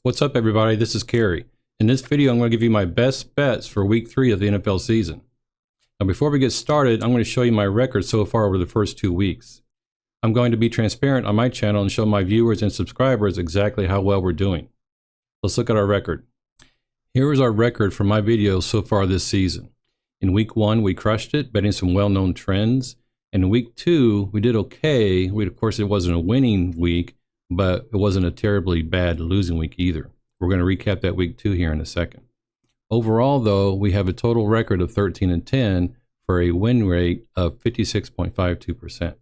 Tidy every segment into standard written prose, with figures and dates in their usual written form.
What's up, everybody? This is Kerry. In this video, I'm going to give you my best bets for week 3 of the NFL season. Now, before we get started, I'm going to show you my record so far over the first 2 weeks. I'm going to be transparent on my channel and show my viewers and subscribers exactly how well we're doing. Let's look at our record. Here is our record for my videos so far this season. In week 1, we crushed it, betting some well-known trends. And in week 2, we did okay. Of course, it wasn't a winning week, but it wasn't a terribly bad losing week either. We're going to recap that week 2 here in a second. Overall, though, we have a total record of 13-10 for a win rate of 56.52%.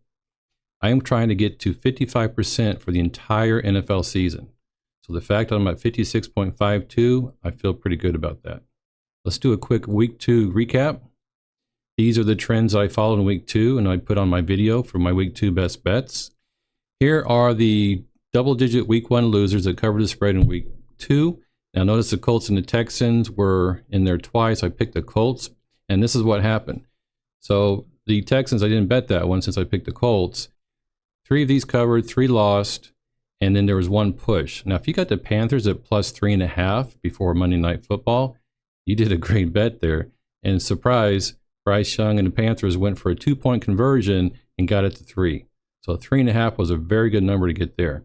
I am trying to get to 55% for the entire NFL season. So the fact that I'm at 56.52, I feel pretty good about that. Let's do a quick week 2 recap. These are the trends I followed in week 2 and I put on my video for my week 2 best bets. Here are the double-digit week 1 losers that covered the spread in week 2. Now notice the Colts and the Texans were in there twice. I picked the Colts, and this is what happened. So the Texans, I didn't bet that one since I picked the Colts. 3 of these covered, 3 lost, and then there was 1 push. Now if you got the Panthers at plus 3.5 before Monday Night Football, you did a great bet there. And surprise, Bryce Young and the Panthers went for a 2-point conversion and got it to 3. So 3.5 was a very good number to get there.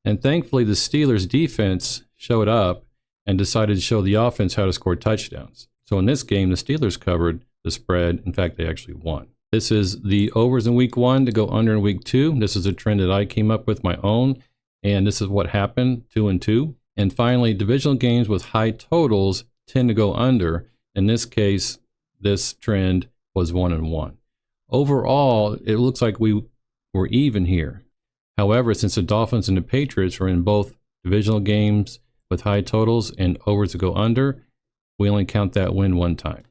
And thankfully, the Steelers defense showed up and decided to show the offense how to score touchdowns. So in this game, the Steelers covered the spread. In fact, they actually won. This is the overs in week 1 to go under in week 2. This is a trend that I came up with my own. And this is what happened, 2-2. And finally, divisional games with high totals tend to go under. In this case, this trend was 1-1. Overall, it looks like we were even here. However, since the Dolphins and the Patriots were in both divisional games with high totals and overs to go under, we only count that win 1 time.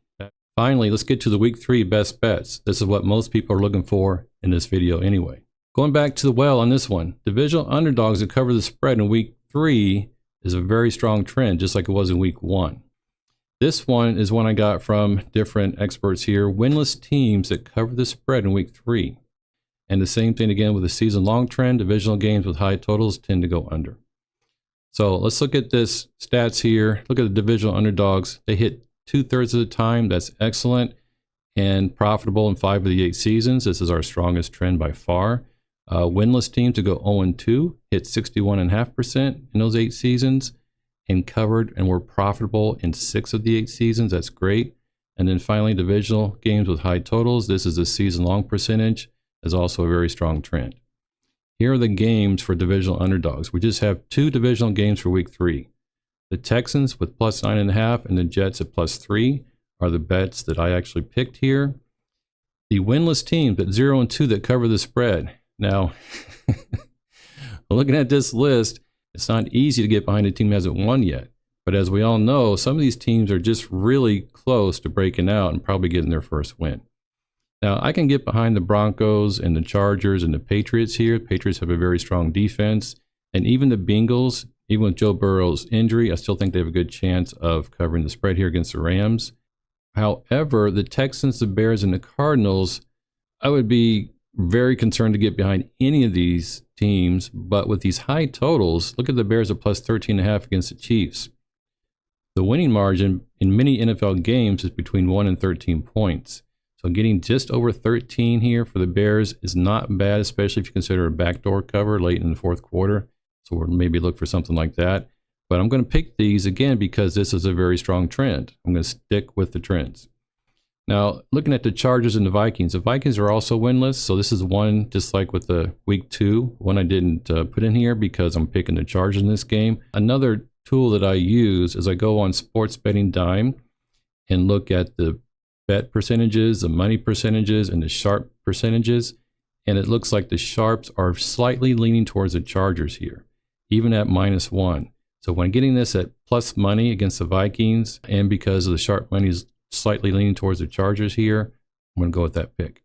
Finally, let's get to the week 3 best bets. This is what most people are looking for in this video anyway. Going back to the well on this one, divisional underdogs that cover the spread in week 3 is a very strong trend, just like it was in week 1. This one is one I got from different experts here. Winless teams that cover the spread in week 3. And the same thing again with the season-long trend. Divisional games with high totals tend to go under. So let's look at this stats here. Look at the divisional underdogs. They hit 2/3 of the time. That's excellent and profitable in 5 of the 8 seasons. This is our strongest trend by far. Winless teams to go 0-2 hit 61.5% in those 8 seasons and covered and were profitable in 6 of the 8 seasons. That's great. And then finally, divisional games with high totals. This is a season-long percentage. Is also a very strong trend. Here are the games for divisional underdogs. We just have 2 divisional games for week 3. The Texans with plus 9.5 and the Jets at plus 3 are the bets that I actually picked here. The winless teams at 0-2 that cover the spread. Now, looking at this list, it's not easy to get behind a team that hasn't won yet. But as we all know, some of these teams are just really close to breaking out and probably getting their first win. Now, I can get behind the Broncos and the Chargers and the Patriots here. The Patriots have a very strong defense. And even the Bengals, even with Joe Burrow's injury, I still think they have a good chance of covering the spread here against the Rams. However, the Texans, the Bears, and the Cardinals, I would be very concerned to get behind any of these teams. But with these high totals, look at the Bears at plus 13.5 against the Chiefs. The winning margin in many NFL games is between 1 and 13 points. So getting just over 13 here for the Bears is not bad, especially if you consider a backdoor cover late in the 4th quarter. So we'll maybe look for something like that. But I'm going to pick these again because this is a very strong trend. I'm going to stick with the trends. Now, looking at the Chargers and the Vikings are also winless. So this is one, just like with the week 2, one I didn't put in here because I'm picking the Chargers in this game. Another tool that I use is I go on Sports Betting Dime and look at the bet percentages, the money percentages, and the sharp percentages. And it looks like the sharps are slightly leaning towards the Chargers here, even at -1. So when getting this at plus money against the Vikings, and because of the sharp money is slightly leaning towards the Chargers here, I'm going to go with that pick.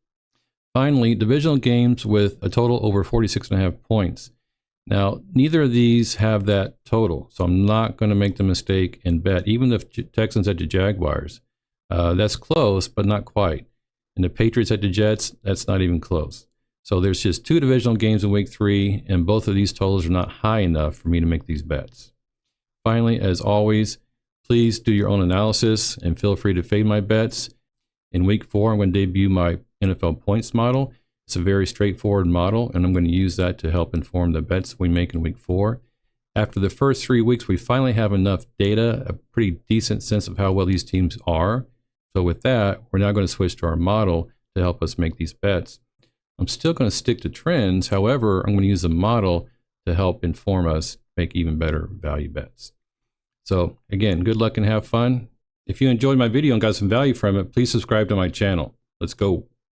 Finally, divisional games with a total over 46.5 points. Now, neither of these have that total, so I'm not going to make the mistake and bet, even the Texans at the Jaguars. That's close, but not quite. And the Patriots at the Jets, that's not even close. So there's just 2 divisional games in week 3, and both of these totals are not high enough for me to make these bets. Finally, as always, please do your own analysis and feel free to fade my bets. In week 4, I'm going to debut my NFL points model. It's a very straightforward model, and I'm going to use that to help inform the bets we make in week 4. After the first 3 weeks, we finally have enough data, a pretty decent sense of how well these teams are. So with that, we're now going to switch to our model to help us make these bets. I'm still going to stick to trends. However, I'm going to use the model to help inform us make even better value bets. So again, good luck and have fun. If you enjoyed my video and got some value from it, please subscribe to my channel. Let's go.